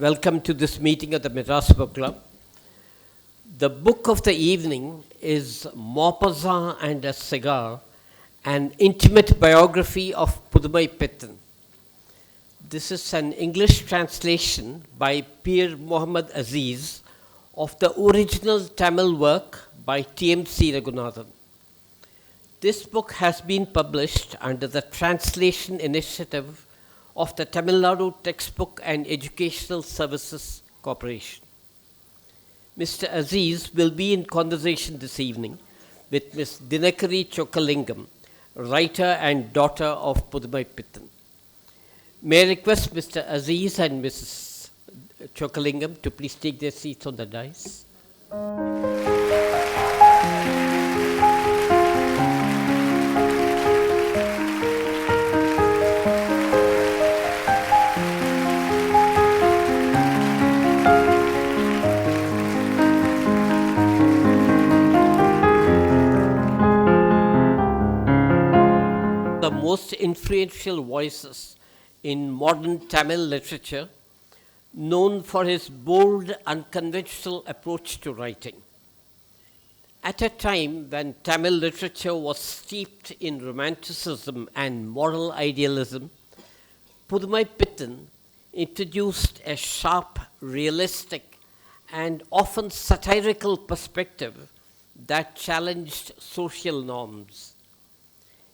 welcome to this meeting of the Madras Book Club. The book of the evening is Maupassant and a Cigar, an intimate biography of Pudumaipithan. This is an English translation by Peer Mohamed Azees of the original Tamil work by T.M.C. Ragunathan. This book has been published under the translation initiative of the Tamil Nadu Textbook and Educational Services Corporation. Mr. Azees will be in conversation this evening with Ms. Dinakari Chokkalingam, writer and daughter of Pudumaipithan. May I request Mr. Azees and Mrs. Chokkalingam to please take their seats on the dais. The most influential voices in modern Tamil literature, known for his bold, unconventional approach to writing. At a time when Tamil literature was steeped in romanticism and moral idealism, Pudumaipithan introduced a sharp, realistic, and often satirical perspective that challenged social norms.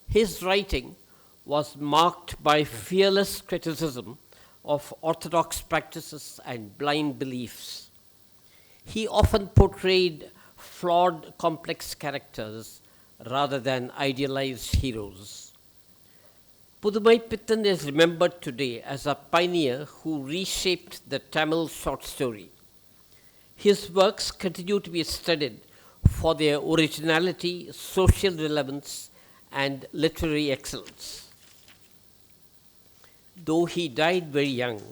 His writing was marked by fearless criticism of orthodox practices and blind beliefs. He often portrayed flawed, complex characters rather than idealized heroes. Pudumaipithan is remembered today as a pioneer who reshaped the Tamil short story. His works continue to be studied for their originality, social relevance, and literary excellence. Though he died very young,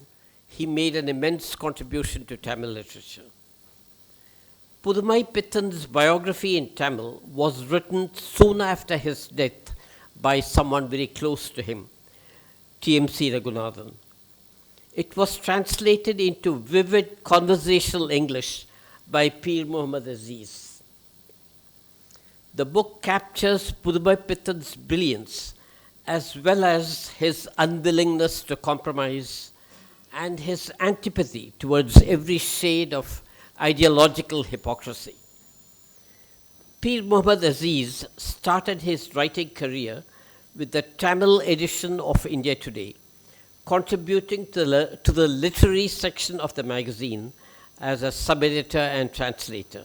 he made an immense contribution to Tamil literature. Pudumaipithan's biography in Tamil was written soon after his death by someone very close to him, T.M.C. Ragunathan. It was translated into vivid conversational English by Peer Mohamed Azees. The book captures Pudumaipithan's brilliance as well as his unwillingness to compromise and his antipathy towards every shade of ideological hypocrisy. Peer Mohamed Azees started his writing career with the Tamil edition of India Today, contributing to the literary section of the magazine as a sub-editor and translator.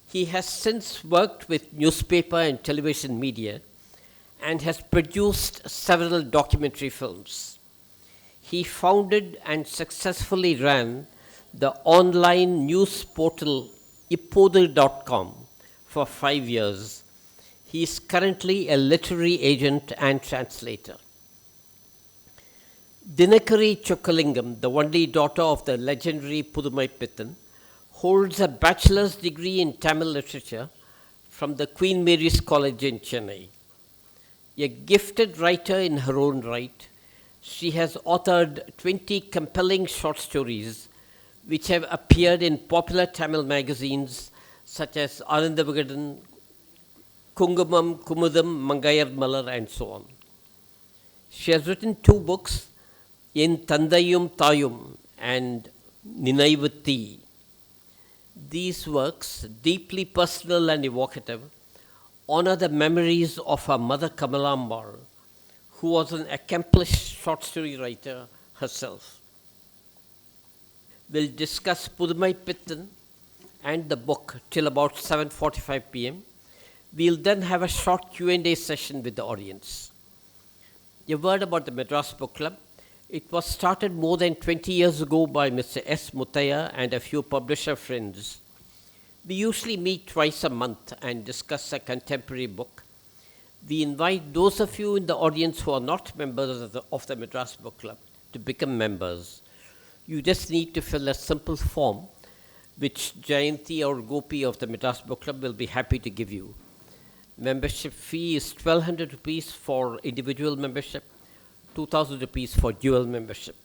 He has since worked with newspaper and television media and has produced several documentary films. He founded and successfully ran the online news portal ippodu.com for 5 years. He is currently a literary agent and translator. Dinakari Chokkalingam, the only daughter of the legendary Pudumaipithan, holds a bachelor's degree in Tamil literature from the Queen Mary's College in Chennai. A gifted writer in her own right, she has authored 20 compelling short stories which have appeared in popular Tamil magazines such as Anandavagan, Kungumam, Kumudam, Mangayar Malar, and so on. She has written 2 books, In Thandayum Thayum and Ninaivuthi. These works, deeply personal and evocative, honor the memories of her mother Kamalambar, who was an accomplished short story writer herself. We'll discuss Pudumaipithan and the book till about 7:45 p.m. We'll then have a short Q&A session with the audience. A word about the Madras Book Club. It was started more than 20 years ago by Mr. S. Muttaya and a few publisher friends. We usually meet twice a month and discuss a contemporary book. We invite those of you in the audience who are not members of the Madras Book Club to become members. You just need to fill a simple form, which Jayanti or Gopi of the Madras Book Club will be happy to give you. Membership fee is 1,200 rupees for individual membership, 2,000 rupees for dual membership.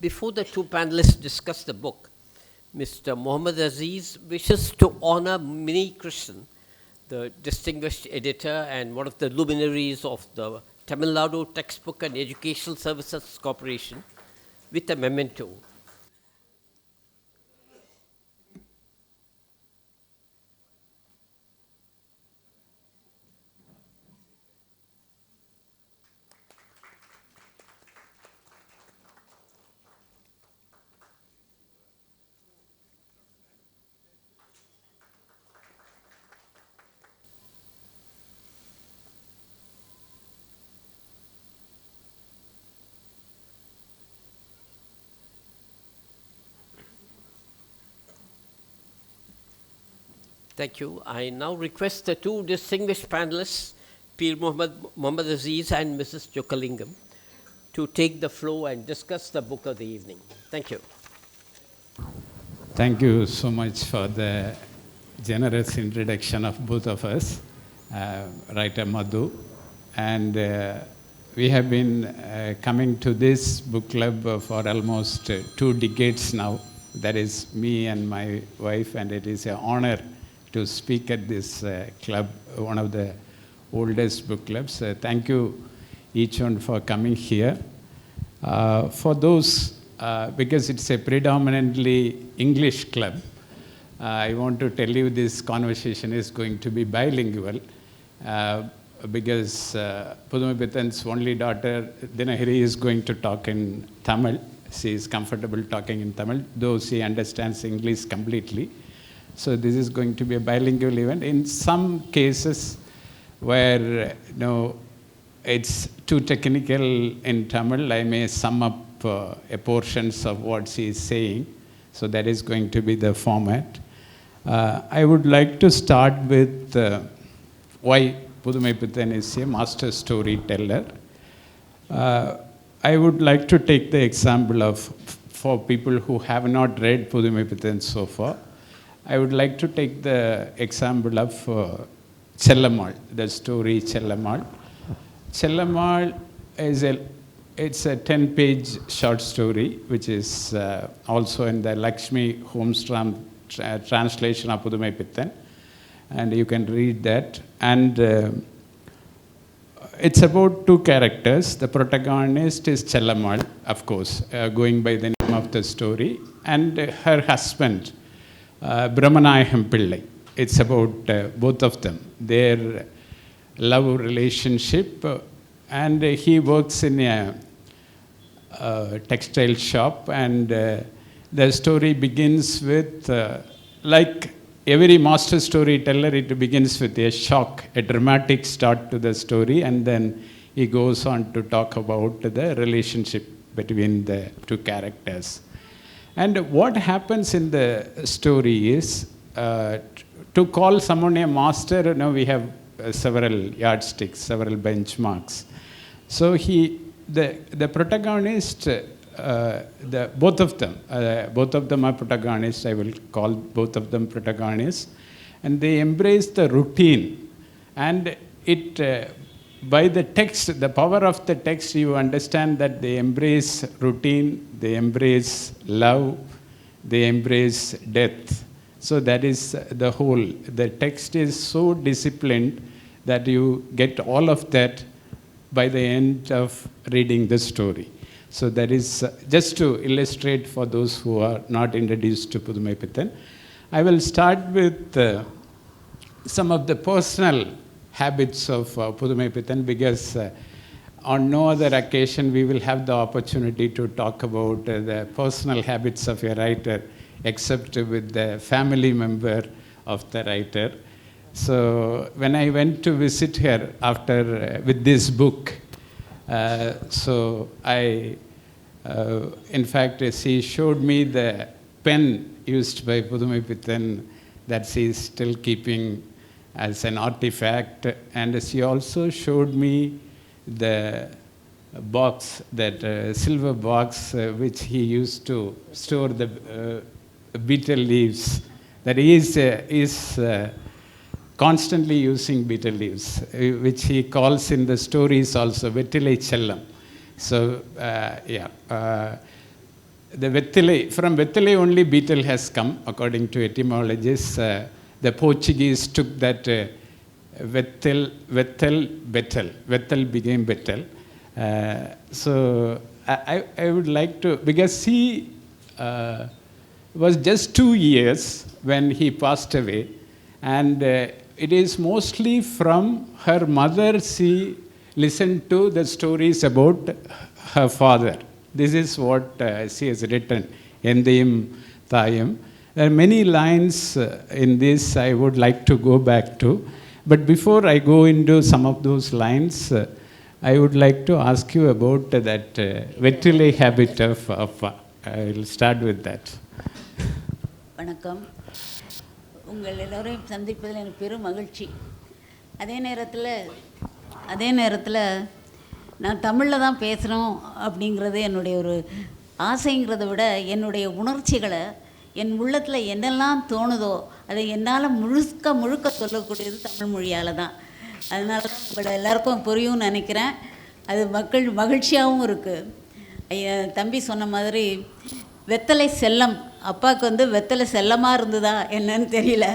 Before the two panelists discuss the book, Mr. Mohamed Azees wishes to honor Mini Krishnan, the distinguished editor and one of the luminaries of the Tamil Nadu Textbook and Educational Services Corporation, with a memento. Thank you. I now request the two distinguished panelists, Peer Mohamed Azees and Mrs. Chokkalingam, to take the floor and discuss the book of the evening. Thank you. Thank you so much for the generous introduction of both of us, writer Madhu. And we have been coming to this book club for almost 2 decades now. That is me and my wife, and it is an honor to speak at this club, one of the oldest book clubs. Thank you each one for coming here. For those, because it's a predominantly English club, I want to tell you this conversation is going to be bilingual, because Pudumaipithan's only daughter, Dinakari, is going to talk in Tamil. She is comfortable talking in Tamil, though she understands English completely. So this is going to be a bilingual event. In some cases where it's too technical in Tamil, I may sum up a portions of what she is saying. So that is going to be the format. I would like to start with why Pudumaipithan is a master storyteller. I would like to take the example of, for people who have not read Pudumaipithan so far, I would like to take the example of Chellamal, the story Chellamal. Chellamal is it's a 10-page short story, which is also in the Lakshmi Holmstrom translation of Pudumaipithan, and you can read that. And it's about 2 characters. The protagonist is Chellamal, of course, going by the name of the story, and her husband, Brahmanayam Pillai. It's about both of them, their love relationship, and he works in a textile shop, and the story begins with, like every master storyteller, it begins with a shock, a dramatic start to the story, and then he goes on to talk about the relationship between the 2 characters. And what happens in the story is, to call someone a master, we have several yardsticks, several benchmarks. So the protagonist, both of them are protagonists. I will call both of them protagonists, and they embrace the routine. And it, by the text, the power of the text, you understand that they embrace routine, they embrace love, they embrace death. So that is the whole. The text is so disciplined that you get all of that by the end of reading the story. So that is just to illustrate for those who are not introduced to Pudumaipithan. I will start with some of the personal habits of Pudumaipithan, because on no other occasion we will have the opportunity to talk about the personal habits of a writer, except with the family member of the writer. So when I went to visit her after with this book, so I, in fact, she showed me the pen used by Pudumaipithan that she is still keeping as an artifact, and she also showed me the box, that silver box which he used to store the betel leaves, that he is constantly using betel leaves, which he calls in the stories also Vettilai Chellam. So the Vettile, from Vettile only beetle has come, according to etymologists. The Portuguese took that Vettel, Vettel became Vettel. So I would like to, because he was just 2 years when he passed away, and it is mostly from her mother she listened to the stories about her father. This is what she has written, Endayum Thayum. There are many lines in this I would like to go back to. But before I go into some of those lines, I would like to ask you about that Vettile habit of Appa. I will start with that. வணக்கம். உங்கள் எல்லோரையும் சந்திப்பதில் எனக்கு பெரும் மகிழ்ச்சி. அதே நேரத்தில் நான் தமிழில் தான் பேசணும் அப்படிங்கிறது என்னுடைய ஒரு ஆசைங்கிறத விட என்னுடைய உணர்ச்சிகளை என் உள்ளத்தில் என்னெல்லாம் தோணுதோ அதை என்னால் முழுக்க சொல்லக்கூடியது தமிழ் மொழியால் தான். அதனால தான் உங்களை எல்லாருக்கும் புரியும்னு நினைக்கிறேன். அது மகிழ்ச்சியாகவும் இருக்குது. தம்பி சொன்ன மாதிரி வெத்தலை செல்லம், அப்பாவுக்கு வந்து வெத்தலை செல்லமாக இருந்ததா என்னன்னு தெரியல.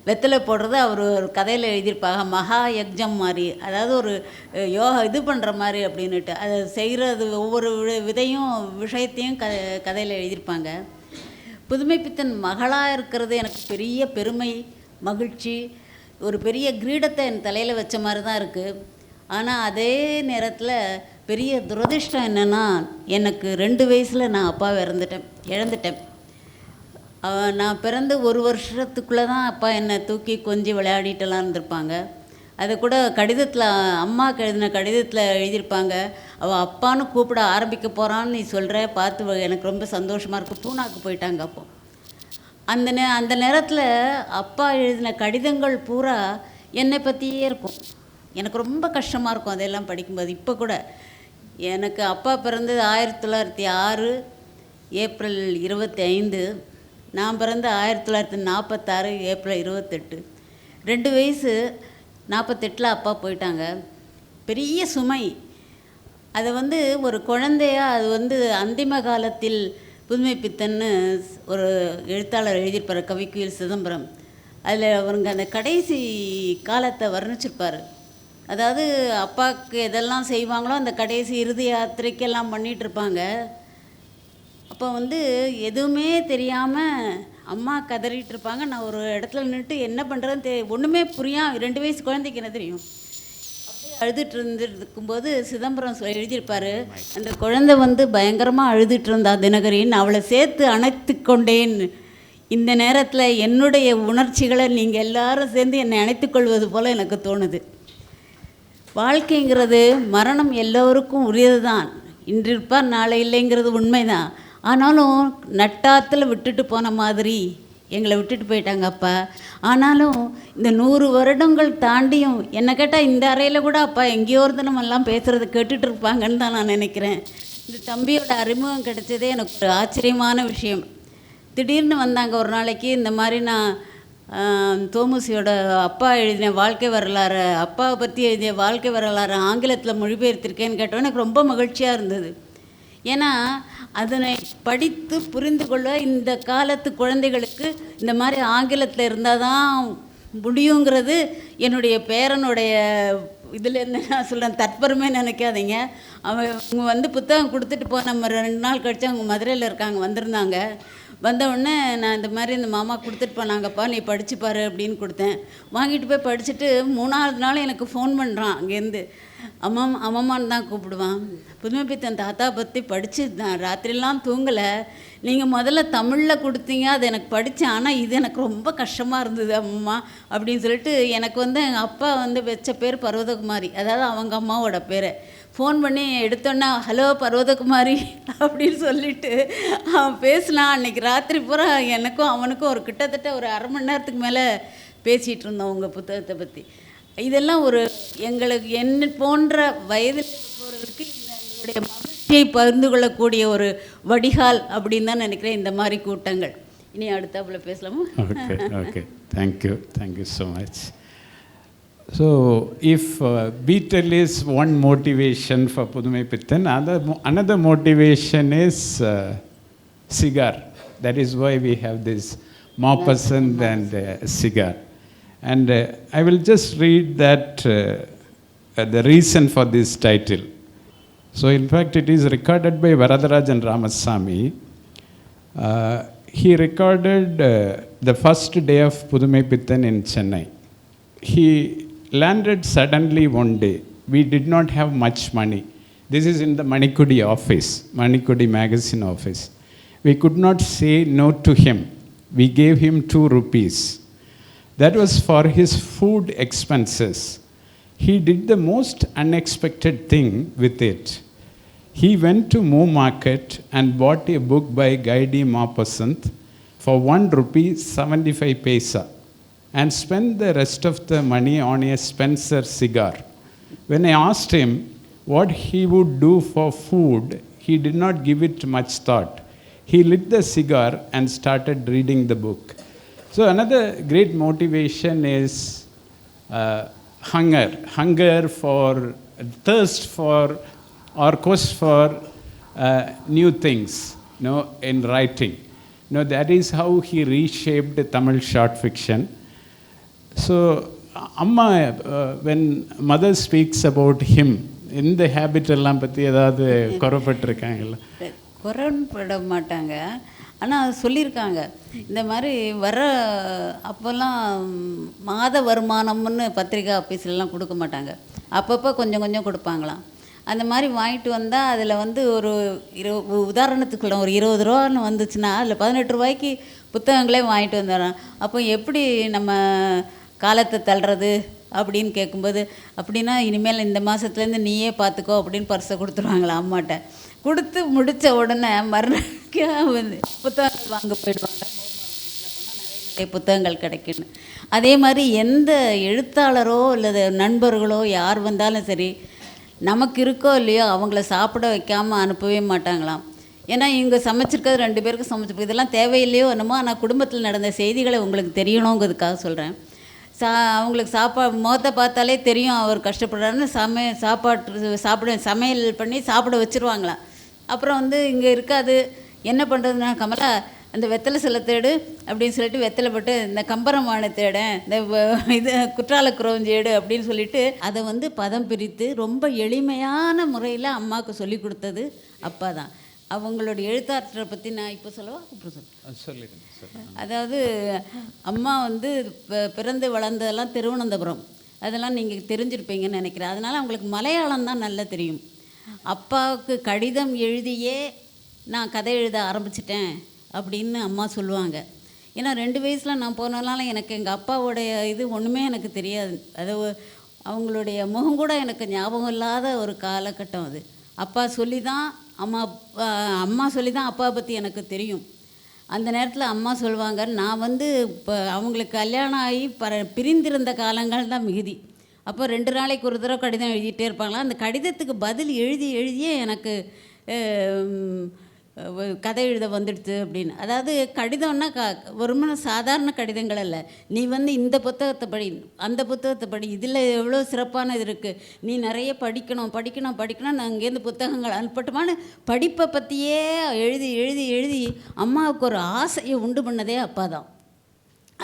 வெத்தலை போடுறது அவர் ஒரு கதையில் எழுதியிருப்பாங்க, மகா யக்ஞம் மாதிரி, அதாவது ஒரு யோகா இது பண்ணுற மாதிரி அப்படின்னுட்டு. அதை செய்கிறது ஒவ்வொரு விஷயத்தையும் கதையில் எழுதியிருப்பாங்க. புதுமைப்பித்தன் மகளாக இருக்கிறது எனக்கு பெரிய பெருமை, மகிழ்ச்சி. ஒரு பெரிய கிரீடத்தை என் தலையில் வச்ச மாதிரி தான் இருக்குது. ஆனால் அதே நேரத்தில் பெரிய துரதிர்ஷ்டம் என்னென்னா, எனக்கு 2 வயசில் நான் அப்பாவை இழந்துட்டேன். நான் பிறந்து 1 வருஷத்துக்குள்ளே தான் அப்பா என்னை தூக்கி கொஞ்சம் விளையாடிட்டெல்லாம் இருந்திருப்பாங்க. அதை கூட கடிதத்தில், அம்மாவுக்கு எழுதின கடிதத்தில் எழுதியிருப்பாங்க, அவள் அப்பான்னு கூப்பிட ஆரம்பிக்க போகிறான்னு நீ சொல்கிற, பார்த்து எனக்கு ரொம்ப சந்தோஷமாக இருக்கும். பூனாக்கு போயிட்டாங்க அப்போ. அந்த நேரத்தில் அப்பா எழுதின கடிதங்கள் பூரா என்னை பற்றியே இருக்கும். எனக்கு ரொம்ப கஷ்டமாக இருக்கும் அதெல்லாம் படிக்கும்போது. இப்போ கூட எனக்கு அப்பா பிறந்தது 1906 ஏப்ரல் 25, நான் பிறந்த 1946 ஏப்ரல் 28. 2 வயசு 48 அப்பா போயிட்டாங்க. பெரிய சுமை. அதை வந்து ஒரு குழந்தையா, அது வந்து அந்திம காலத்தில் புதுமைப்பித்தன்னு ஒரு எழுத்தாளர் எழுதியிருப்பார், கவிக்குயில் சிதம்பரம். அதில் அவருங்க அந்த கடைசி காலத்தை வர்ணிச்சிருப்பார். அதாவது அப்பாவுக்கு எதெல்லாம் செய்வாங்களோ அந்த கடைசி இறுதி யாத்திரைக்கெல்லாம் பண்ணிகிட்ருப்பாங்க. அப்போ வந்து எதுவுமே தெரியாமல் அம்மா கதறிட்டு இருப்பாங்க. நான் ஒரு இடத்துல நின்றுட்டு என்ன பண்ணுறதுன்னு ஒன்றுமே புரியாம, 2 வயசு குழந்தைக்கு என்ன தெரியும், அப்படியே அழுதுட்டு இருந்துருக்கும்போது சிதம்பரம் எழுதியிருப்பார், அந்த குழந்தை வந்து பயங்கரமாக அழுதுட்டு இருந்தா தினகரின்னு, அவளை சேர்த்து அணைத்து கொண்டேன். இந்த நேரத்தில் என்னுடைய உணர்ச்சிகளை நீங்கள் எல்லாரும் சேர்ந்து என்னை அணைத்துக்கொள்வது போல் எனக்கு தோணுது. வாழ்க்கைங்கிறது மரணம் எல்லோருக்கும் உரியது தான். இன்று இருப்பார் நாளை இல்லைங்கிறது உண்மைதான். ஆனாலும் நட்டாத்தில் விட்டுட்டு போன மாதிரி எங்களை விட்டுட்டு போயிட்டாங்க அப்பா. ஆனாலும் இந்த 100 வருடங்கள் தாண்டியும் என்னை கேட்டால் இந்த அறையில் கூட அப்பா எங்கேயோ ஒரு தினமெல்லாம் பேசுகிறத கேட்டுட்டு இருப்பாங்கன்னு தான் நான் நினைக்கிறேன். இந்த தம்பியோட அறிமுகம் கிடைச்சதே எனக்கு ஒரு ஆச்சரியமான விஷயம். திடீர்னு வந்தாங்க ஒரு நாளைக்கு. இந்த மாதிரி நான் தோமுசியோட அப்பா எழுதின வாழ்க்கை வரலாறு, அப்பாவை பற்றி எழுதிய வாழ்க்கை வரலாறு ஆங்கிலத்தில் மொழிபெயர்த்திருக்கேன்னு கேட்டோம். எனக்கு ரொம்ப மகிழ்ச்சியாக இருந்தது. ஏன்னா அதனை படித்து புரிந்து கொள்ள இந்த காலத்து குழந்தைகளுக்கு இந்த மாதிரி ஆங்கிலத்தில் இருந்தால் தான் முடியுங்கிறது என்னுடைய பேரனுடைய இதுலேருந்து நான் சொல்கிறேன். தற்பெருமே நினைக்காதீங்க. அவங்க வந்து புத்தகம் கொடுத்துட்டு போன நம்ம 2 நாள் கழித்து அவங்க மதுரையில் இருக்காங்க, வந்திருந்தாங்க. வந்தவுடனே நான் இந்த மாதிரி இந்த மாமா கொடுத்துட்டு போனாங்கப்பா, நீ படிச்சுப்பாரு அப்படின்னு கொடுத்தேன். வாங்கிட்டு போய் படிச்சுட்டு 3ஆவது நாள் எனக்கு ஃபோன் பண்ணுறான் அங்கேருந்து. அம்மான்னு தான் கூப்பிடுவான். புதுமைப்பித்தன் தாத்தா பற்றி படித்து நான் ராத்திரிலாம் தூங்கலை. நீங்கள் முதல்ல தமிழில் கொடுத்தீங்க, அது எனக்கு படித்தேன், ஆனால் இது எனக்கு ரொம்ப கஷ்டமாக இருந்தது அம்மா அப்படின்னு சொல்லிட்டு எனக்கு வந்து எங்கள் அப்பா வந்து வச்ச பேர் பர்வதகுமாரி, அதாவது அவங்க அம்மாவோட பேர். ஃபோன் பண்ணி எடுத்தோன்னா, ஹலோ பர்வதகுமாரி அப்படின்னு சொல்லிவிட்டு அவன் பேசினான். அன்றைக்கி ராத்திரி பூரா எனக்கும் அவனுக்கும் ஒரு கிட்டத்தட்ட ஒரு 1/2 மணி நேரத்துக்கு மேலே பேசிகிட்டு இருந்தோம் உங்கள் புத்தகத்தை பற்றி. இதெல்லாம் ஒரு எங்களுக்கு என்ன போன்ற வயதில் இருப்பவர்களுக்கு எங்களுடைய மகிழ்ச்சியை பகிர்ந்து கொள்ளக்கூடிய ஒரு வடிகால் அப்படின்னு தான் நினைக்கிறேன் இந்த மாதிரி கூட்டங்கள். இனி அடுத்தாப்புல பேசலாமா? Okay thank you so much. So, if beetle is one motivation for Pudumaipithan, another motivation is Cigar. That is why we have this Maupassant and Cigar. And I will just read that the reason for this title. So in fact it is recorded by Varadarajan Ramasamy. He recorded the first day of Pudumaipithan in Chennai. He landed suddenly one day. We did not have much money. This is in the Manikudi office, Manikudi magazine office. We could not say no to him. We gave him 2 rupees. That was for his food expenses. He did the most unexpected thing with it. He went to Moo Market and bought a book by Gaidi Maupassant for 1 rupee 75 paisa and spent the rest of the money on a Spencer cigar. When I asked him what he would do for food, he did not give it much thought. He lit the cigar and started reading the book. So another great motivation is hunger for, thirst for, or quest for new things, in writing. That is how he reshaped Tamil short fiction. So Amma, when mother speaks about him, இந்த habit எல்லாம் பற்றி ஏதாவது குறப்பட்டிருக்காங்களா? குறப்பட மாட்டாங்க, ஆனால் சொல்லியிருக்காங்க. இந்த மாதிரி வர அப்போல்லாம் மாத வருமானம்னு பத்திரிக்கை ஆஃபீஸ்லாம் கொடுக்க மாட்டாங்க, அப்பப்போ கொஞ்சம் கொஞ்சம் கொடுப்பாங்களாம். அந்த மாதிரி வாங்கிட்டு வந்தால் அதில் வந்து ஒரு உதாரணத்துக்குள்ள ஒரு 20 ரூபான்னு வந்துச்சுன்னா அதில் 18 ரூபாய்க்கு புத்தகங்களே வாங்கிட்டு வந்துடுறோம். அப்போ எப்படி நம்ம காலத்தை தள்ளுறது அப்படின்னு கேட்கும்போது, அப்படின்னா இனிமேல் இந்த மாதத்துலேருந்து நீயே பார்த்துக்கோ அப்படின்னு பர்ஸை கொடுத்துருவாங்களா அம்மாட்ட. கொடுத்து முடித்த உடனே மறுநாளைக்கு வந்து புத்தகங்கள் வாங்க போயிடுவாங்க. நிறைய புத்தகங்கள் கிடைக்குன்னு. அதே மாதிரி எந்த எழுத்தாளரோ அல்லது நண்பர்களோ யார் வந்தாலும் சரி, நமக்கு இருக்கோ இல்லையோ அவங்கள சாப்பிட வைக்காமல் அனுப்பவே மாட்டாங்களாம். ஏன்னா இவங்க சமைச்சிருக்கிறது 2 பேருக்கு சமைச்சிருப்போம், இதெல்லாம் தேவையில்லையோ என்னமோ, ஆனால் குடும்பத்தில் நடந்த செய்திகளை உங்களுக்கு தெரியணுங்கிறதுக்காக சொல்கிறேன். அவங்களுக்கு முகத்தை பார்த்தாலே தெரியும் அவர் கஷ்டப்படுறாருன்னு. சமையல் பண்ணி சாப்பிட வச்சுருவாங்களாம். அப்புறம் வந்து இங்கே இருக்காது, என்ன பண்ணுறதுன்னா, கமலா அந்த வெத்தலை சில தேடு அப்படின்னு சொல்லிட்டு வெத்தலை போட்டு இந்த கம்பரமான தேட, இந்த இது குற்றால குறவஞ்சேடு அப்படின்னு சொல்லிட்டு அதை வந்து பதம் பிரித்து ரொம்ப எளிமையான முறையில் அம்மாவுக்கு சொல்லி கொடுத்தது அப்பா தான். அவங்களுடைய எழுத்தாற்றலை பற்றி நான் இப்போ சொல்லவா? அப்புறம் சொல்லிடுங்க. அதாவது அம்மா வந்து பிறந்து வளர்ந்ததெல்லாம் திருவனந்தபுரம், அதெல்லாம் நீங்கள் தெரிஞ்சிருப்பீங்கன்னு நினைக்கிறேன். அதனால் அவங்களுக்கு மலையாளம் தான் நல்லா தெரியும். அப்பாவுக்கு கடிதம் எழுதியே நான் கதை எழுத ஆரம்பிச்சிட்டேன் அப்படின்னு அம்மா சொல்லுவாங்க. ஏன்னா 2 வயசில் நான் போனதுனால எனக்கு எங்கள் அப்பாவோடைய இது ஒன்றுமே எனக்கு தெரியாது. அது அவங்களுடைய முகம் கூட எனக்கு ஞாபகம் இல்லாத ஒரு காலகட்டம் அது. அப்பா சொல்லி தான் அம்மா சொல்லி தான் அப்பாவை பற்றி எனக்கு தெரியும். அந்த நேரத்தில் அம்மா சொல்லுவாங்க, நான் வந்து இப்போ அவங்களுக்கு கல்யாணம் ஆகி பிரிந்திருந்த காலங்கள் தான் மிகுதி. அப்போ 2 நாளைக்கு ஒரு தடவை கடிதம் எழுதிட்டே இருப்பாங்களா. அந்த கடிதத்துக்கு பதில் எழுதியே எனக்கு கதை எழுத வந்துடுது அப்படின்னு. அதாவது கடிதம்னா ஒரு சாதாரண கடிதங்கள் அல்ல. நீ வந்து இந்த புத்தகத்தை படி, அந்த புத்தகத்தை படி, இதில் எவ்வளோ சிறப்பான இது இருக்குது, நீ நிறைய படிக்கணும், நான் அங்கேருந்து புத்தகங்கள் அனுப்பட்டுமான்னு படிப்பை பற்றியே எழுதி அம்மாவுக்கு ஒரு ஆசையை உண்டு பண்ணதே அப்பா தான்.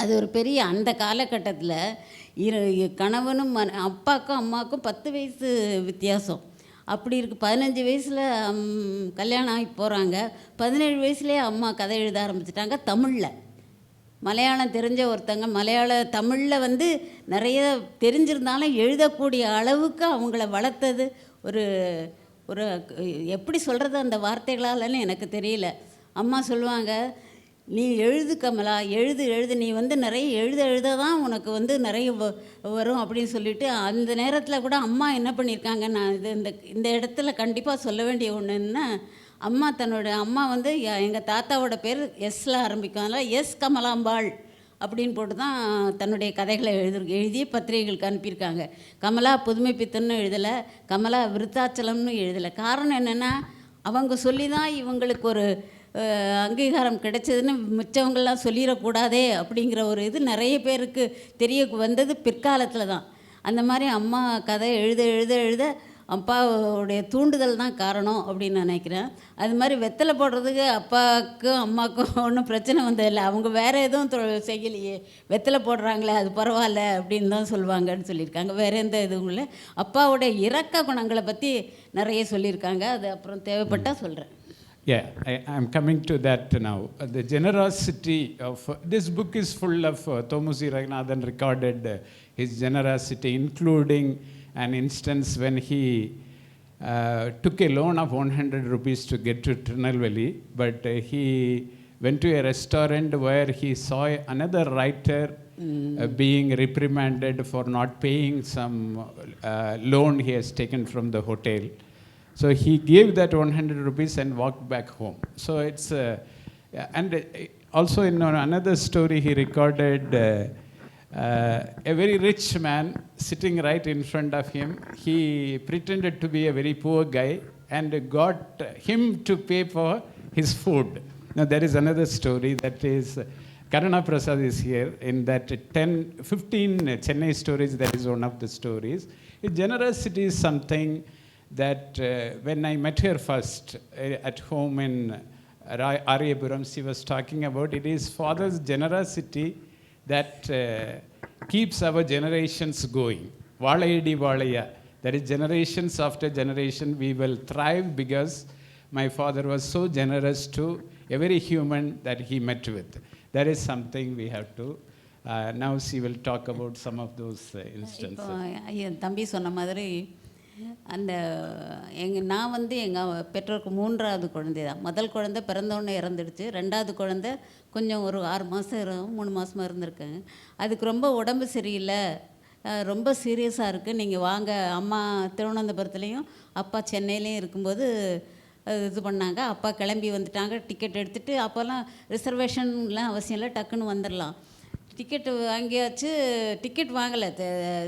அது ஒரு பெரிய, அந்த காலகட்டத்தில் கணவனும் அப்பாவுக்கும் அம்மாவுக்கும் 10 வயசு வித்தியாசம். அப்படி இருக்குது. 15 வயசில் கல்யாணம் ஆகி போகிறாங்க. 17 வயசுலேயே அம்மா கதை எழுத ஆரம்பிச்சிட்டாங்க தமிழில். மலையாளம் தெரிஞ்ச ஒருத்தங்க தமிழில் வந்து நிறைய தெரிஞ்சிருந்தாலும் எழுதக்கூடிய அளவுக்கு அவங்கள வளர்த்தது ஒரு எப்படி சொல்கிறது அந்த வார்த்தைகளாலன்னு எனக்கு தெரியல. அம்மா சொல்லுவாங்க, நீ எழுது கமலா, எழுது, நீ வந்து நிறைய எழுத தான் உனக்கு வந்து நிறைய வரும் அப்படின்னு சொல்லிட்டு, அந்த நேரத்தில் கூட அம்மா என்ன பண்ணியிருக்காங்க, நான் இந்த இடத்துல கண்டிப்பாக சொல்ல வேண்டிய ஒன்றுன்னா, அம்மா வந்து எங்கள் தாத்தாவோட பேர் எஸ்ல ஆரம்பிக்கும், அதனால் எஸ் கமலாம்பாள் அப்படின்னு போட்டு தான் தன்னுடைய கதைகளை எழுதி பத்திரிகைகளுக்கு அனுப்பியிருக்காங்க. கமலா புதுமைப்பித்தன்னு எழுதலை, கமலா விருத்தாச்சலம்னு எழுதலை. காரணம் என்னென்னா, அவங்க சொல்லி தான் இவங்களுக்கு ஒரு அங்கீகாரம் கிடைச்சதுன்னு மிச்சவங்கள்லாம் சொல்லிடக்கூடாதே அப்படிங்கிற ஒரு இது நிறைய பேருக்கு தெரிய வந்தது பிற்காலத்தில் தான். அந்த மாதிரி அம்மா கதை எழுத அப்பாவுடைய தூண்டுதல் தான் காரணம் அப்படின்னு நினைக்கிறேன். அது மாதிரி வெத்தலை போடுறதுக்கு அப்பாவுக்கும் அம்மாவுக்கும் ஒன்றும் பிரச்சனை வந்ததில்லை. அவங்க வேறு எதுவும் செய்யலையே, வெத்தலை போடுறாங்களே அது பரவாயில்ல அப்படின்னு தான் சொல்லுவாங்கன்னு சொல்லியிருக்காங்க. வேறு எந்த இதுவும் இல்லை. அப்பாவுடைய இரக்க குணங்களை பற்றி நிறைய சொல்லியிருக்காங்க. அது அப்புறம் தேவைப்பட்டால் சொல்கிறேன். Yeah, I'm coming to that now. The generosity of this book is full of Thomusi Ragunathan recorded his generosity, including an instance when he took a loan of 100 rupees to get to Tirunelveli, but he went to a restaurant where he saw another writer being reprimanded for not paying some loan he has taken from the hotel. So he gave that 100 rupees and walked back home. So it's, and also in another story he recorded a very rich man sitting right in front of him. He pretended to be a very poor guy and got him to pay for his food. Now there is another story that is, Karana Prasad is here. In that 15 Chennai stories, that is one of the stories. Generosity is something that when I met her first at home in Aryapuram, she was talking about it is father's generosity that keeps our generations going. Valayadi Valaya. That is generations after generation we will thrive because my father was so generous to every human that he met with. That is something we have to. Now she will talk about some of those instances. என் தம்பி சொன்ன மாதிரி அந்த நான் வந்து எங்கள் பெற்றோருக்கு 3வது குழந்தை தான். முதல் குழந்தை பிறந்தோடனே இறந்துடுச்சு. 2வது குழந்தை கொஞ்சம் ஒரு 6 மாதம் 3 மாதமாக இருந்திருக்கேங்க. அதுக்கு ரொம்ப உடம்பு சரியில்லை, ரொம்ப சீரியஸாக இருக்குது, நீங்கள் வாங்க. அம்மா திருவனந்தபுரத்துலேயும் அப்பா சென்னையிலையும் இருக்கும்போது இது பண்ணாங்க. அப்பா கிளம்பி வந்துட்டாங்க, டிக்கெட் எடுத்துகிட்டு. அப்போல்லாம் ரிசர்வேஷன்லாம் அவசியம் இல்லை, டக்குன்னு வந்துடலாம். டிக்கெட்டு வாங்கியாச்சு. டிக்கெட் வாங்கலை,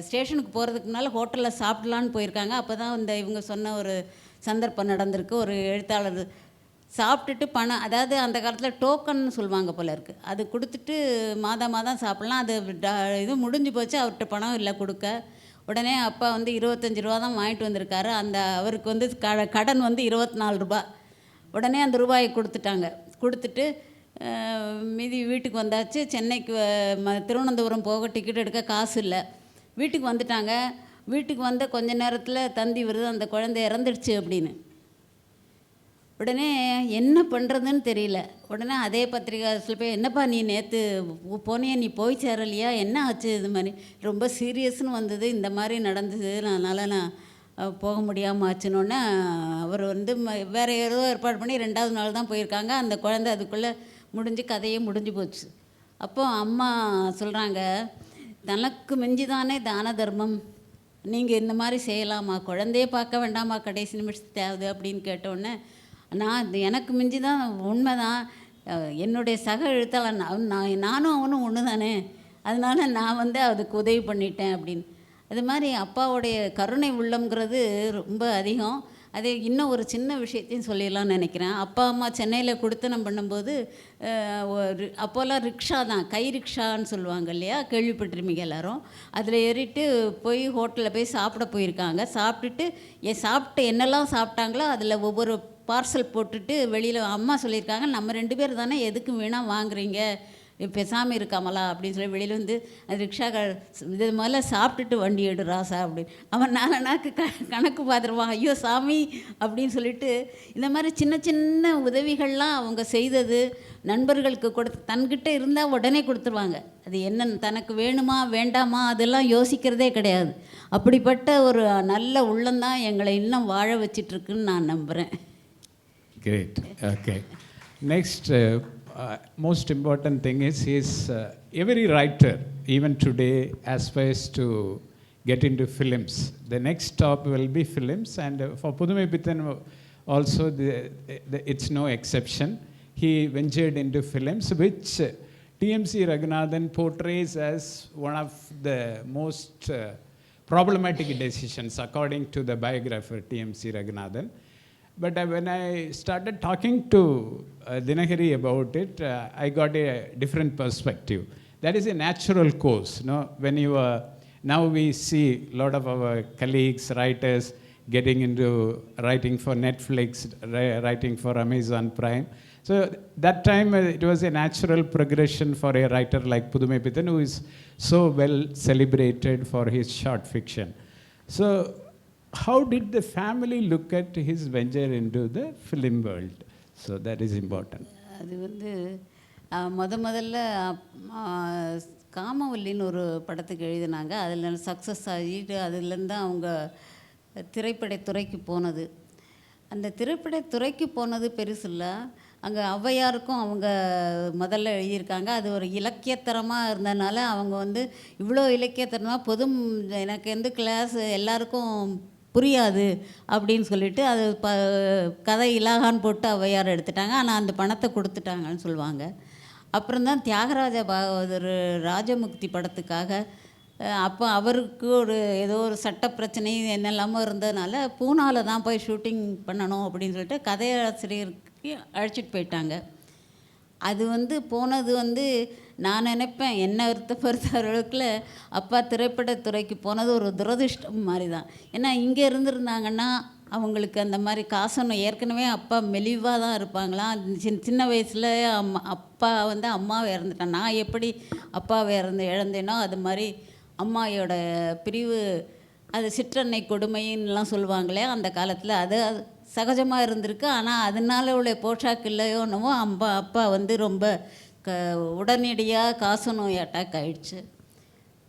ஸ்டேஷனுக்கு போகிறதுக்கு முன்னால் ஹோட்டலில் சாப்பிட்லான்னு போயிருக்காங்க. அப்போ தான் இந்த இவங்க சொன்ன ஒரு சந்தர்ப்பம் நடந்திருக்கு. ஒரு எழுத்தாளர் சாப்பிட்டுட்டு பணம், அதாவது அந்த காலத்தில் டோக்கன்னு சொல்லுவாங்க போல இருக்குது, அது கொடுத்துட்டு மாதம் சாப்பிட்லாம். அது இது முடிஞ்சு போச்சு, அவர்கிட்ட பணம் இல்லை கொடுக்க. உடனே அப்பா வந்து 25 ரூபா தான் வாங்கிட்டு வந்திருக்காரு. அந்த அவருக்கு வந்து கடன் வந்து 24 ரூபா. உடனே அந்த ரூபாயை கொடுத்துட்டு மீதி வீட்டுக்கு வந்தாச்சு. சென்னைக்கு திருவனந்தபுரம் போக டிக்கெட் எடுக்க காசு இல்லை. வீட்டுக்கு வந்துட்டாங்க. வீட்டுக்கு வந்த கொஞ்ச நேரத்தில் தந்தி வருது, அந்த குழந்தை இறந்துடுச்சு அப்படின்னு. உடனே என்ன பண்ணுறதுன்னு தெரியல. உடனே அதே பத்திரிகையில் போய், என்னப்பா நீ நேற்று போனியே, நீ போய் சேரலையா, என்ன ஆச்சு? இது மாதிரி ரொம்ப சீரியஸ்னு வந்தது, இந்த மாதிரி நடந்தது, அதனால் நான் போக முடியாமல் ஆச்சுன்னொன்னே அவர் வந்து வேறு ஏதோ ஏற்பாடு பண்ணி 2வது நாள் தான் போயிருக்காங்க. அந்த குழந்தை அதுக்குள்ளே கதையே முடிஞ்சு போச்சு. அப்போ அம்மா சொல்கிறாங்க, தனக்கு மிஞ்சி தானே தான தர்மம், நீங்கள் இந்த மாதிரி செய்யலாமா, குழந்தையே பார்க்க வேண்டாமா கடைசி நிமிஷத்துக்கு அப்படின்னு கேட்டோடனே, எனக்கு மிஞ்சி தான், உண்மை தான், என்னுடைய சக எழுத்தாளர் நானும் அவனும் ஒன்று தானே, அதனால் நான் வந்து அதுக்கு உதவி பண்ணிட்டேன் அப்படின்னு. அது மாதிரி அப்பாவுடைய கருணை உள்ளம்ங்கிறது ரொம்ப அதிகம். அது இன்னும் ஒரு சின்ன விஷயத்தையும் சொல்லிடலாம்னு நினைக்கிறேன். அப்பா அம்மா சென்னையில் கொடுத்தனம் பண்ணும்போது அப்போல்லாம் ரிக்ஷா தான், கை ரிக்ஷான்னு சொல்லுவாங்க இல்லையா, கேள்விப்பட்டிருப்பீங்க எல்லோரும். அதில் ஏறிட்டு போய் ஹோட்டலில் போய் சாப்பிட போயிருக்காங்க. சாப்பிட்டு என்னெல்லாம் சாப்பிட்டாங்களோ அதில் ஒவ்வொரு பார்சல் போட்டுட்டு வெளியில் அம்மா சொல்லியிருக்காங்க, நம்ம 2 பேர் தானே, எதுக்கு வீணாக வாங்குறீங்க, பேசாமல் இருக்காமலா அப்படின்னு சொல்லி வெளியில் வந்து அது ரிக்ஷாக்கார, இது முதல்ல சாப்பிட்டுட்டு வண்டி எடு ராசா அப்படின்னு. அவன் நாக்கு கணக்கு பார்த்துருவான், ஐயோ சாமி அப்படின்னு சொல்லிட்டு. இந்த மாதிரி சின்ன சின்ன உதவிகள்லாம் அவங்க செய்தது, நண்பர்களுக்கு தன்கிட்ட இருந்தால் உடனே கொடுத்துருவாங்க. அது என்ன தனக்கு வேணுமா வேண்டாமா அதெல்லாம் யோசிக்கிறதே கிடையாது. அப்படிப்பட்ட ஒரு நல்ல உள்ளம்தான் எங்களை இன்னும் வாழ வச்சிட்ருக்குன்னு நான் நம்புகிறேன். Great. Okay. Next, most important thing is every writer, even today, aspires to get into films. The next stop will be films, and for Pudumaipithan also, it's no exception. He ventured into films, which TMC Ragunathan portrays as one of the most problematic decisions, according to the biographer TMC Ragunathan. But when I started talking to Dinakari about it, I got a different perspective. That is a natural course. No? When you now we see a lot of our colleagues, writers, getting into writing for Netflix, writing for Amazon Prime. So that time it was a natural progression for a writer like Pudumaipithan, who is so well celebrated for his short fiction. So how did the family look at his venture into the film world? So that is important. அது வந்து முதல்ல காமவல்லின்னு ஒரு படத்துக்கு எழுதினாங்க. அதில் success ஆகிட்டு அதுலேருந்து அவங்க திரைப்படத்துறைக்கு போனது. அந்த திரைப்படத்துறைக்கு போனது பெருசு இல்லை. அங்கே ஔவையாருக்கும் அவங்க முதல்ல எழுதியிருக்காங்க. அது ஒரு இலக்கியத்தரமாக இருந்ததுனால அவங்க வந்து இவ்வளோ இலக்கியத்தரமாக எனக்கு எந்த கிளாஸ் எல்லாருக்கும் புரியாது அப்படின்னு சொல்லிட்டு அது கதை இலாகான்னு போட்டு ஔவையார் எடுத்துட்டாங்க. ஆனால் அந்த பணத்தை கொடுத்துட்டாங்கன்னு சொல்லுவாங்க. அப்புறம்தான் தியாகராஜ பாகவதர் ராஜமுக்தி படத்துக்காக அப்போ அவருக்கு ஏதோ ஒரு சட்ட பிரச்சனை என்னெல்லாமோ இருந்ததுனால பூனாவில் தான் போய் ஷூட்டிங் பண்ணணும் அப்படின்னு சொல்லிட்டு கதையாசிரியருக்கு அழைச்சிட்டு போயிட்டாங்க. அது வந்து போனது வந்து நான் நினைப்பேன் என்னை பொறுத்தவர்களுக்குள்ள அப்பா திரைப்படத்துறைக்கு போனது ஒரு துரதிர்ஷ்டம் மாதிரி தான். ஏன்னா இங்கே இருந்திருந்தாங்கன்னா அவங்களுக்கு அந்த மாதிரி காசணும். ஏற்கனவே அப்பா மெலிவாக தான் இருப்பாங்களாம். சின்ன வயசில் அப்பா வந்து அம்மாவை இறந்துட்டான். நான் எப்படி அப்பாவை இழந்தேனோ அது மாதிரி அம்மாவோட பிரிவு, அது சிற்றன்னை கொடுமைன்னுலாம் சொல்லுவாங்களே அந்த காலத்தில், அது சகஜமாக இருந்திருக்கு. ஆனால் அதனால உள்ள போஷாக்கு இல்லையோன்னவோ அப்பா வந்து ரொம்ப உடனடியாக காசநோய் அட்டாக் ஆகிடுச்சு.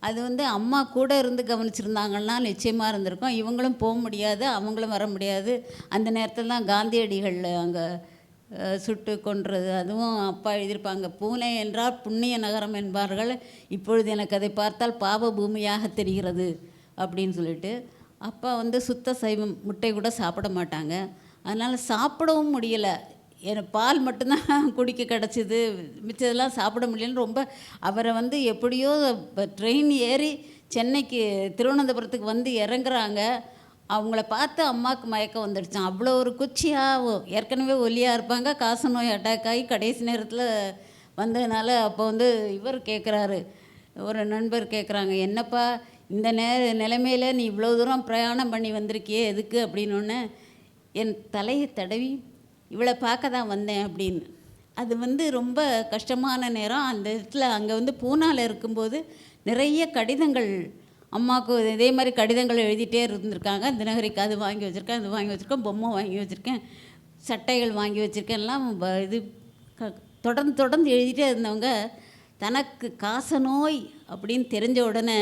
அது வந்து அம்மா கூட இருந்து கவனிச்சிருந்தாங்கன்னா நிச்சயமாக இருந்திருக்கும். இவங்களும் போக முடியாது, அவங்களும் வர முடியாது. அந்த நேரத்தில் தான் காந்தியடிகள் அங்கே சுட்டு கொன்றது, அதுவும் அப்பா எழுதியிருப்பாங்க. பூனே என்றால் புண்ணிய நகரம் என்பார்கள், இப்பொழுது எனக்கு அதை பார்த்தால் பாவ பூமியாக தெரிகிறது அப்படின்னு சொல்லிட்டு. அப்பா வந்து சுத்த சைவம், முட்டை கூட சாப்பிட மாட்டாங்க. அதனால் சாப்பிடவும் முடியலை. எனக்கு பால் மட்டும்தான் குடிக்க கிடச்சிது, மிச்சதெல்லாம் சாப்பிட முடியலன்னு ரொம்ப அவரை வந்து எப்படியோ ட்ரெயின் ஏறி சென்னைக்கு திருவனந்தபுரத்துக்கு வந்து இறங்குறாங்க. அவங்கள பார்த்து அம்மாவுக்கு மயக்கம் வந்துடுச்சான். அவ்வளோ ஒரு குச்சியாக, ஏற்கனவே ஒல்லியாக இருப்பாங்க, காசநோய் அட்டாக் ஆகி கடைசி நேரத்தில் வந்ததுனால அப்போ வந்து இவர் கேட்குறாரு, ஒரு நண்பர் கேட்குறாங்க, என்னப்பா இந்த நிலைமையில் நீ இவ்வளோ தூரம் பிரயாணம் பண்ணி வந்திருக்கியே எதுக்கு அப்படின்னோடனே, என் தலையை தடவி இவளை பார்க்க தான் வந்தேன் அப்படின்னு. அது வந்து ரொம்ப கஷ்டமான நேரம். அந்த இடத்துல அங்கே வந்து பூனாவில் இருக்கும்போது நிறைய கடிதங்கள் அம்மாவுக்கு இதே மாதிரி கடிதங்கள் எழுதிட்டே இருந்திருக்காங்க. தினகரிக்கு அது வாங்கி வச்சுருக்கேன், இது வாங்கி வச்சுருக்கேன், பொம்மை வாங்கி வச்சுருக்கேன், சட்டைகள் வாங்கி வச்சுருக்கேன்லாம் இது தொடர்ந்து எழுதிட்டே இருந்தவங்க தனக்கு காசநோய் அப்படின்னு தெரிஞ்ச உடனே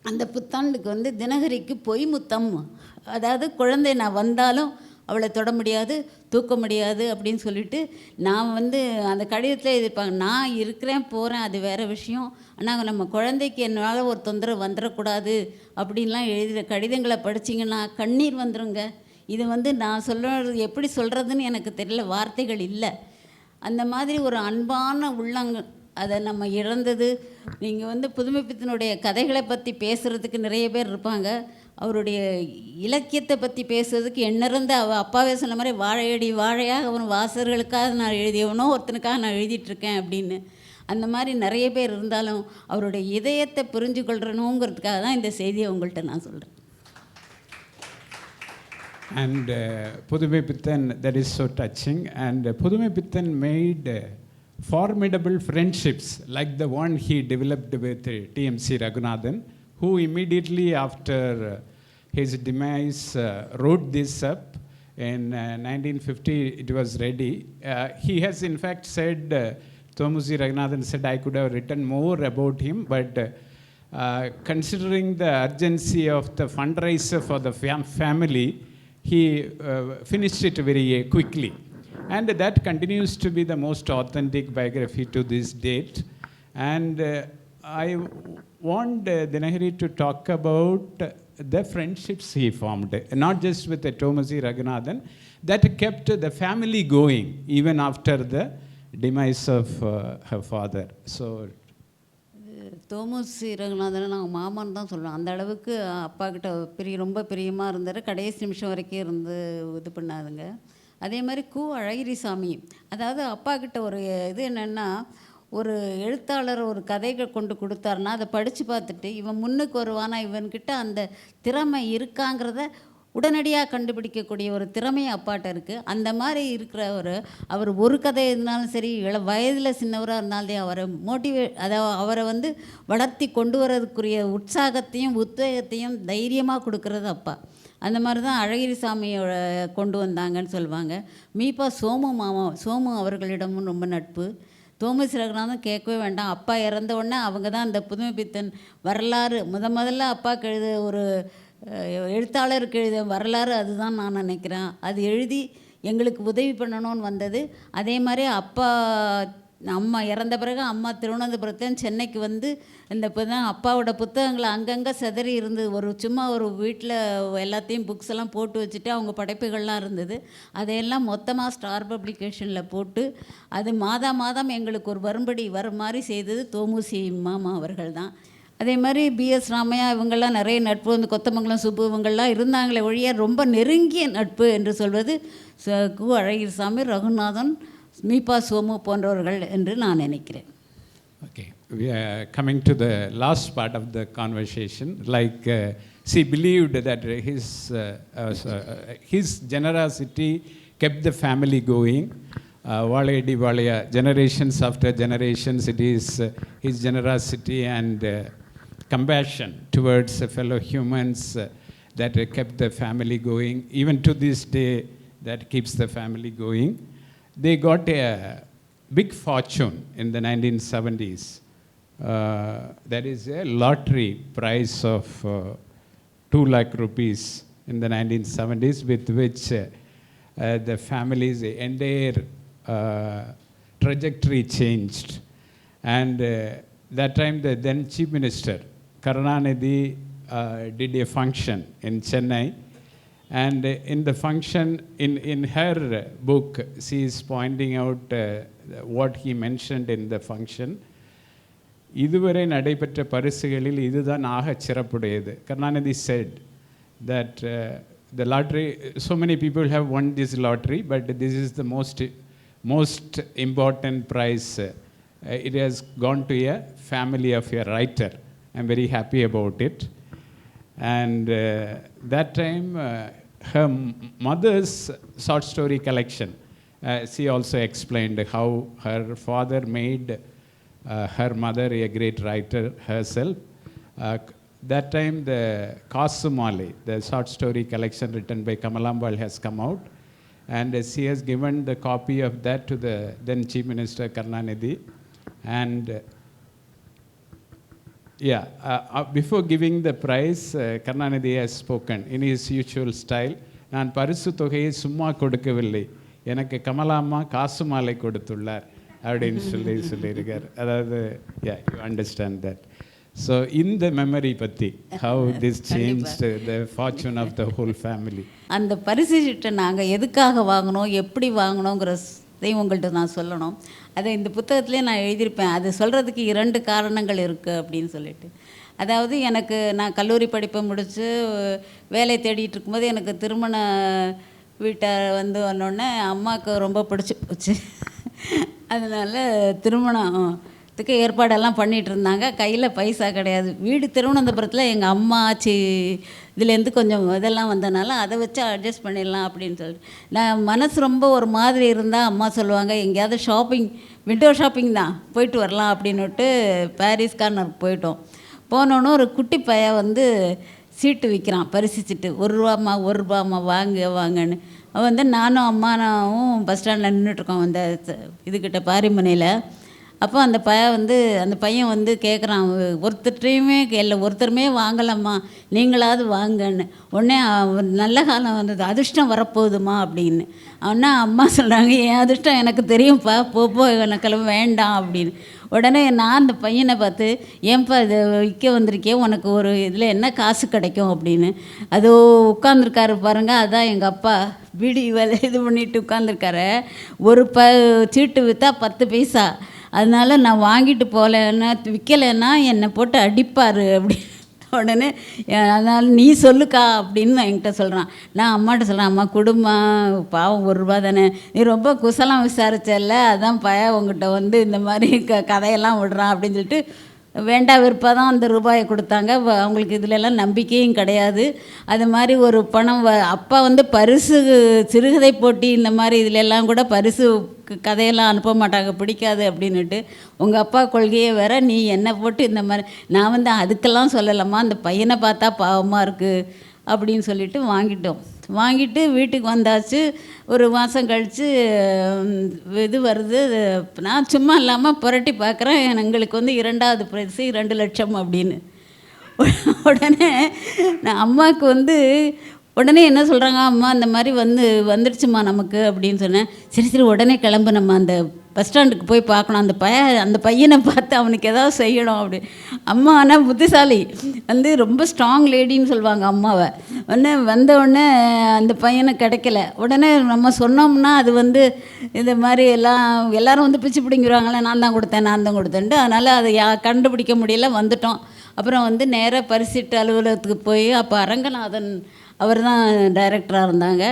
அந்த புத்தாண்டுக்கு வந்து தினகரிக்கு பொய் முத்தம், அதாவது குழந்தை நான் வந்தாலும் அவளை தொட முடியாது, தூக்க முடியாது அப்படின்னு சொல்லிட்டு நான் வந்து அந்த கடிதத்தில் எழுதியிருப்பாங்க, நான் இருக்கிறேன் போகிறேன் அது வேறு விஷயம், ஆனால் நம்ம குழந்தைக்கு என்னால் ஒரு தொந்தரவு வந்துடக்கூடாது அப்படின்லாம் எழுதுகிற கடிதங்களை படிச்சிங்கன்னா கண்ணீர் வந்துடுங்க. இது வந்து நான் எப்படி சொல்கிறதுன்னு எனக்கு தெரியல, வார்த்தைகள் இல்லை. அந்த மாதிரி ஒரு அன்பான உள்ளங்கள் அதை நம்ம இழந்தது. நீங்கள் வந்து புதுமைப்பித்தனுடைய கதைகளை பற்றி பேசுகிறதுக்கு நிறைய பேர் இருப்பாங்க, அவருடைய இலக்கியத்தை பற்றி பேசுறதுக்கு எண்ணிறந்த அப்பாவே சொன்ன மாதிரி வாழையடி வாழையாக அவன் வாசகர்களுக்காக நான் எழுதியவனோ ஒருத்தனுக்காக நான் எழுதிட்டுருக்கேன் அப்படின்னு. அந்த மாதிரி நிறைய பேர் இருந்தாலும் அவருடைய இதயத்தை புரிஞ்சு கொள்றணுங்கிறதுக்காக தான் இந்த செய்தியை உங்கள்கிட்ட நான் சொல்கிறேன். And Pudumaipithan, that is so touching. And Pudumaipithan made formidable friendships like the one he developed with TMC Ragunathan, who immediately after his demise wrote this up. In 1950 it was ready. He has in fact said, Thomusi Ragunathan said, I could have written more about him, but considering the urgency of the fundraiser for the family, he finished it very quickly. And that continues to be the most authentic biography to this date. And I want Dinakari to talk about the friendships he formed, not just with the Thomusi Ragunathan, that kept the family going even after the demise of her father. So தோமுசி ரகுநாதனை நாங்கள் மாமான்னு தான் சொல்லுவோம். அந்த அளவுக்கு அப்பா கிட்ட ரொம்ப பிரியமாக இருந்தார். கடைசி நிமிஷம் வரைக்கும் இருந்து இது பண்ணாதுங்க. அதே மாதிரி அழகிரிசாமி, அதாவது அப்பா கிட்ட ஒரு இது என்னென்னா, ஒரு எழுத்தாளர் ஒரு கதைகள் கொண்டு கொடுத்தாருன்னா அதை படித்து பார்த்துட்டு இவன் முன்னுக்கு வருவானா, இவன்கிட்ட அந்த திறமை இருக்காங்கிறத உடனடியாக கண்டுபிடிக்கக்கூடிய ஒரு திறமை அப்பாட்ட இருக்குது. அந்த மாதிரி இருக்கிறவர், அவர் ஒரு கதை இருந்தாலும் சரி, வயதில் சின்னவராக இருந்தாலும் அவரை அவரை வந்து வளர்த்தி கொண்டு வரதுக்குரிய உற்சாகத்தையும் உத்வேகத்தையும் தைரியமாக கொடுக்கறது அப்பா. அந்த மாதிரி தான் அழகிரிசாமியோட கொண்டு வந்தாங்கன்னு சொல்லுவாங்க. மீப்பா சோமு அவர்களிடமும் ரொம்ப நட்பு. தோமஸ் ரகுநாதன் கேட்கவே வேண்டாம். அப்பா இறந்த உடனே அவங்க தான் அந்த புதுமைப்பித்தன் வரலாறு முதல்ல அப்பாவுக்கு எழுத ஒரு எழுத்தாளருக்கு எழுத வரலாறு அதுதான் நான் நினைக்கிறேன். அது எழுதி எங்களுக்கு உதவி பண்ணணும்னு வந்தது. அதே மாதிரி அம்மா இறந்த பிறகு அம்மா திருவனந்தபுரத்தில் சென்னைக்கு வந்து இந்த அப்பாவோட புத்தகங்களை அங்கங்கே சிதறி இருந்தது. சும்மா ஒரு வீட்டில் எல்லாத்தையும் புக்ஸ் எல்லாம் போட்டு வச்சுட்டு அவங்க படைப்புகள்லாம் இருந்தது. அதையெல்லாம் மொத்தமாக ஸ்டார் பப்ளிகேஷனில் போட்டு அது மாதம் எங்களுக்கு ஒரு வர மாதிரி செய்தது தோமுசி மாமா அவர்கள் தான். அதே மாதிரி பிஎஸ் ராமையா இவங்கெல்லாம் நிறைய நட்பு, வந்து கொத்தமங்கலம் சுப்பு இவங்கெல்லாம் இருந்தாங்களே ஒழிய ரொம்ப நெருங்கிய நட்பு என்று சொல்வது கு அழகிரிசாமி, ரகுநாதன், மீப்பா சோமு போன்றவர்கள் என்று நான் நினைக்கிறேன். Okay, we are coming to the last part of the conversation. She believed that his generosity kept the family going. Valayadi Valaya, generations after generations, it is his generosity and compassion towards fellow humans that kept the family going. Even to this day, that keeps the family going. They got a big fortune in the 1970s. That is a lottery prize of 2 lakh rupees in the 1970s, with which the family's entire trajectory changed. And that time the then Chief Minister, Karunanidhi, did a function in Chennai. And in the function, in her book, she is pointing out what he mentioned in the function. இதுவரை நடைபெற்ற பரிசுகளில் இதுதான் ஆகச் சிறப்புடையது. Karunanidhi said that the lottery, so many people have won this lottery, but this is the most important prize. It has gone to a family of a writer. I'm very happy about it. And that time, her mother's short story collection, she also explained how her father made her mother a great writer herself. That time, the Kasumali, the short story collection written by Kamalambal, has come out. And she has given the copy of that to the then Chief Minister Karunanidhi. And before giving the prize, Karunanidhi has spoken in his usual style. நான் பரிசு தொகையை சும்மா கொடுக்கவில்லை, எனக்கு கமலாம்மா காசு மாலை கொடுத்துள்ளார் அப்படின்னு சொல்லியிருக்கார். அதாவது யூ அண்டர்ஸ்டாண்ட் தட். ஸோ இந்த மெமரி பற்றி how this change the fortune of the whole family. அந்த பரிசு சீட்டை நாங்கள் எதுக்காக வாங்கினோம், எப்படி வாங்கினோங்கிறதையும் உங்கள்கிட்ட நான் சொல்லணும். அதை இந்த புத்தகத்திலே நான் எழுதியிருப்பேன். அது சொல்கிறதுக்கு 2 காரணங்கள் இருக்குது அப்படின்னு சொல்லிட்டு. அதாவது நான் கல்லூரி படிப்பை முடித்து வேலை தேடிட்டு இருக்கும்போது எனக்கு திருமண வீட்டை வந்தோடனே அம்மாவுக்கு ரொம்ப பிடிச்சி போச்சு. அதனால் திருமணத்துக்கு ஏற்பாடெல்லாம் பண்ணிகிட்டு இருந்தாங்க. கையில் பைசா கிடையாது. வீடு திருவனந்தபுரத்தில் எங்கள் அம்மா ஆச்சி இதுலேருந்து கொஞ்சம் இதெல்லாம் வந்தனால அதை வச்சு அட்ஜஸ்ட் பண்ணிடலாம் அப்படின்னு சொல்லிட்டு நான் மனசு ரொம்ப ஒரு மாதிரி இருந்தால் அம்மா சொல்லுவாங்க, எங்கேயாவது விண்டோ ஷாப்பிங் தான் போயிட்டு வரலாம் அப்படின்னுட்டு பாரிஸ் கார்னர் போயிட்டோம். போனோன்னு ஒரு குட்டி பையன் சீட்டு விற்கிறான், பரிசு சீட்டு. 1 ரூபாம்மா வாங்கன்னு. அவன் நானும் அம்மாவும் பஸ் ஸ்டாண்டில் நின்றுட்டுருக்கோம் அந்த இதுக்கிட்ட பாரிமனையில். அப்போ அந்த பையன் கேட்குறான், ஒருத்தருமே வாங்கலாம்மா, நீங்களாவது வாங்கன்னு. உடனே நல்ல காலம் வந்தது, அதிர்ஷ்டம் வரப்போகுதுமா அப்படின்னு. அவனா அம்மா சொல்கிறாங்க, என் அதிர்ஷ்டம் எனக்கு தெரியும்ப்பா, போ எனக்கு வேண்டாம் அப்படின்னு. உடனே நான் அந்த பையனை பார்த்து, ஏன்ப்பா இதை விற்க வந்திருக்கே, உனக்கு ஒரு இதில் என்ன காசு கிடைக்கும் அப்படின்னு. அதோ உட்காந்துருக்காரு பாருங்கள், அதான் எங்கள் அப்பா பீடி இது பண்ணிட்டு உட்காந்துருக்காரு. ஒரு சீட்டு விற்றா 10 பைசா. அதனால் நான் வாங்கிட்டு போகலன்னா விற்கலைன்னா என்னை போட்டு அடிப்பார் அப்படி உடனே அதனால் நீ சொல்லுக்கா அப்படின்னு என்கிட்ட சொல்கிறான். நான் அம்மாட்ட சொல்கிறேன், அம்மா குடும்பா பாவம் ₹1 தானே, நீ ரொம்ப குசலம் விசாரிச்சல்ல, அதான் உங்ககிட்ட வந்து இந்த மாதிரி கதையெல்லாம் விடுறான் அப்படின்னு சொல்லிட்டு வேண்டா விருப்பம் தான் அந்த ரூபாயை கொடுத்தாங்க. அவங்களுக்கு இதிலெல்லாம் நம்பிக்கையும் கிடையாது. அது மாதிரி ஒரு பணம் அப்பா வந்து பரிசு சிறுகதை போட்டி இந்த மாதிரி இதிலெல்லாம் கூட பரிசு கதையெல்லாம் அனுப்ப மாட்டாங்க, பிடிக்காது அப்படின்னுட்டு. உங்கள் அப்பா கொள்கையே வேறு, நீ என்னை போட்டு இந்த மாதிரி. நான் வந்து அதுக்கெல்லாம் சொல்லலாமா, அந்த பையனை பார்த்தா பாவமாக இருக்குது அப்படின்னு சொல்லிட்டு வாங்கிட்டு வீட்டுக்கு வந்தாச்சு. ஒரு மாதம் கழித்து இது வருது. நான் சும்மா இல்லாமல் புரட்டி பார்க்குறேன், எங்களுக்கு வந்து 2வது பரிசு 2 லட்சம் அப்படின்னு. உடனே நான் அம்மாவுக்கு வந்து உடனே என்ன சொல்கிறாங்க, அம்மா இந்த மாதிரி வந்துடுச்சுமா நமக்கு அப்படின்னு சொன்னேன். சரி உடனே கிளம்பு, நம்ம அந்த பஸ் ஸ்டாண்டுக்கு போய் பார்க்கணும், அந்த பையனை பார்த்து அவனுக்கு ஏதாவது செய்யணும் அப்படி. அம்மா ஆனால் புத்திசாலி, வந்து ரொம்ப ஸ்ட்ராங் லேடின்னு சொல்லுவாங்க அம்மாவை. வந்தவுடனே அந்த பையனை கிடைக்கல. உடனே நம்ம சொன்னோம்னா அது வந்து இந்த மாதிரி எல்லோரும் வந்து பிச்சு பிடிங்கிடுவாங்களே, நான் தான் கொடுத்தேன்ட்டு. அதனால் அதை கண்டுபிடிக்க முடியல, வந்துட்டோம். அப்புறம் வந்து நேராக பரிசீட்டு அலுவலகத்துக்கு போய், அப்போ அரங்கநாதன் அவர் தான் டைரக்டராக இருந்தாங்க.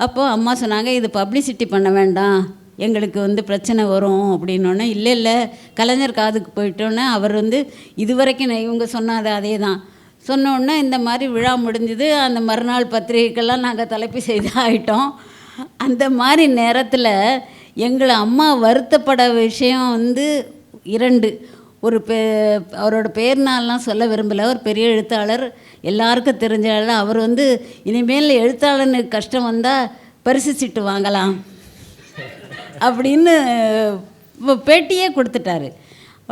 அப்போது அம்மா சொன்னாங்க, இது பப்ளிசிட்டி பண்ண வேண்டாம், எங்களுக்கு வந்து பிரச்சனை வரும் அப்படின்னோடனே, இல்லை கலைஞர் காதுக்கு போயிட்டோன்னே அவர் வந்து இதுவரைக்கும் இவங்க சொன்னாத அதே தான் சொன்னோடனே இந்த மாதிரி விழா முடிஞ்சுது. அந்த மறுநாள் பத்திரிகைக்கெல்லாம் நாங்கள் தலைப்பு செய்து ஆகிட்டோம். அந்த மாதிரி நேரத்தில் எங்களை அம்மா வருத்தப்பட விஷயம் வந்து 2. அவரோட பேர்னாலாம் சொல்ல விரும்பலை. ஒரு பெரிய எழுத்தாளர், எல்லாருக்கும் தெரிஞ்சால. அவர் வந்து இனிமேல் எழுத்தாளனுக்கு கஷ்டம் வந்தால் பரிசு சீட்டு வாங்கலாம் அப்படின்னு பேட்டியே கொடுத்துட்டாரு.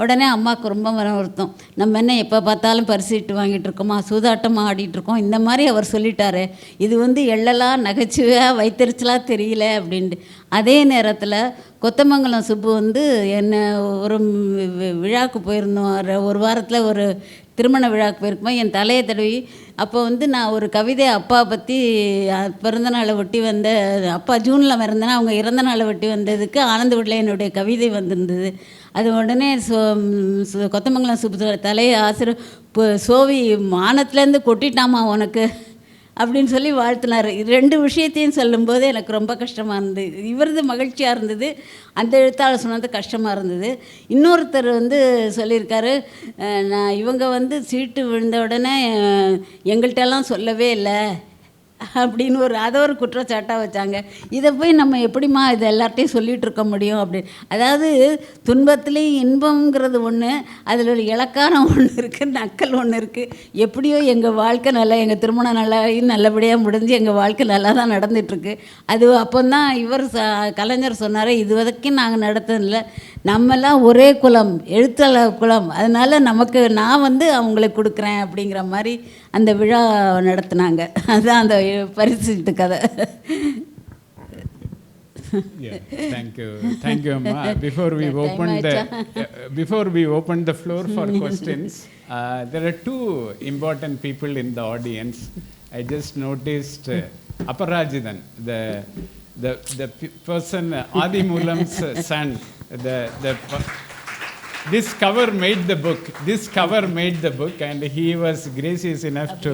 உடனே அம்மாவுக்கு ரொம்ப வருத்தம். நம்ம என்ன எப்போ பார்த்தாலும் பரிசீட்டு வாங்கிட்டு இருக்கோமா, சூதாட்டமாக ஆடிட்டுருக்கோம், இந்த மாதிரி அவர் சொல்லிட்டாரு, இது வந்து எள்ளலாம் நகைச்சுவையாக வைத்தறிச்சலாக தெரியல அப்படின்ட்டு. அதே நேரத்தில் கொத்தமங்கலம் சுப்பு வந்து என்ன ஒரு விழாவுக்கு போயிருந்தோம், ஒரு வாரத்தில் ஒரு திருமண விழாவுக்கு போயிருக்கும்போது என் தலையை தடவி, அப்போ வந்து நான் ஒரு கவிதை அப்பா பற்றி பிறந்தநாளை ஒட்டி அப்பா ஜூனில் இறந்தேன்னா அவங்க இறந்த நாளை ஒட்டி வந்ததுக்கு ஆனந்த வீட்டில் என்னுடைய கவிதை வந்திருந்தது. அது உடனே கொத்தமங்கலம் சுப்பு தலையை சோவி மானத்துலேருந்து கொட்டிட்டாமா உனக்கு அப்படின்னு சொல்லி வாழ்த்தினார். 2 விஷயத்தையும் சொல்லும்போது எனக்கு ரொம்ப கஷ்டமாக இருந்தது. இவரது மகிழ்ச்சியாக இருந்தது, அந்த எழுத்தாளர் சொன்னது கஷ்டமாக இருந்தது. இன்னொருத்தர் வந்து சொல்லியிருக்காரு, நான் இவங்க வந்து சீட்டு விழுந்த உடனே எங்கள்கிட்டலாம் சொல்லவே இல்லை அப்படின்னு அதை ஒரு குற்றச்சாட்டாக வச்சாங்க. இதை போய் நம்ம எப்படிம்மா இதை எல்லார்ட்டையும் சொல்லிகிட்டு இருக்க முடியும் அப்படின்னு. அதாவது துன்பத்துலேயும் இன்பங்கிறது ஒன்று, அதில் ஒரு இலக்காரம் ஒன்று இருக்குது, நக்கல் ஒன்று இருக்குது. எப்படியோ எங்கள் வாழ்க்கை எங்கள் திருமணம் நல்லபடியாக முடிஞ்சு எங்கள் வாழ்க்கை நல்லா தான் நடந்துகிட்ருக்கு. அது அப்போ தான் இவர் கலைஞர் சொன்னார், இது வரைக்கும் நாங்கள் நடத்ததில்லை, நம்மெல்லாம் ஒரே குலம், எழுத்தாளர் குலம், அதனால் நான் வந்து அவங்களுக்கு கொடுக்குறேன் அப்படிங்கிற மாதிரி அந்த விழா நடத்தினாங்க. அதுதான் அந்த பரிசீட்டு கதை. Thank you Amma. Before we open the floor for questions, there are 2 important people in the audience. I just noticed Aparajithan, the person, Adi Moolam's son. This cover made the book, and he was gracious enough to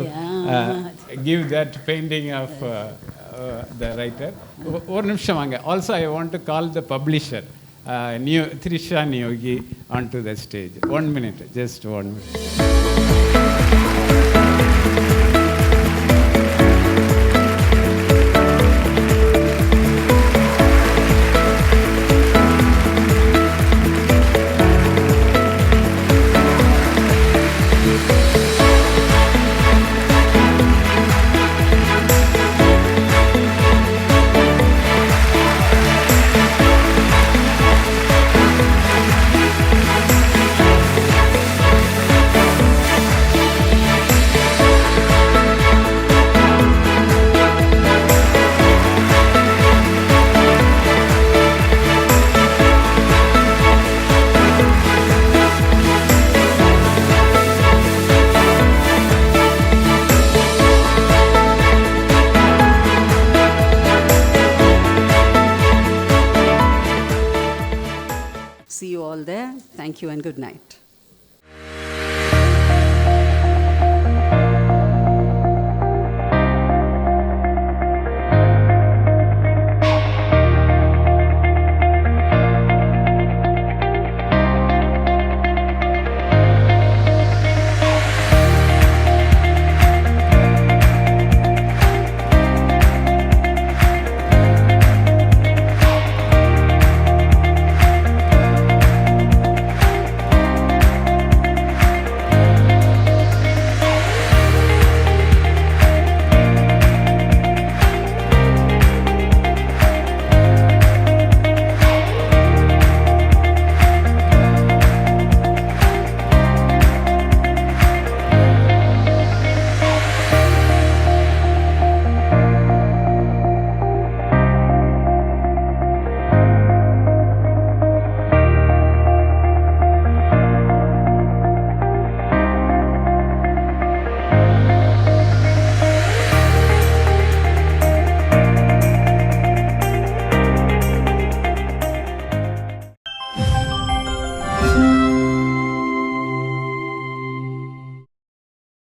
give that painting of the writer. One nimsham vaanga. Also, I want to call the publisher, Trisha Niyogi, onto the stage. 1 minute, just 1 minute. See you all there. Thank you and good night.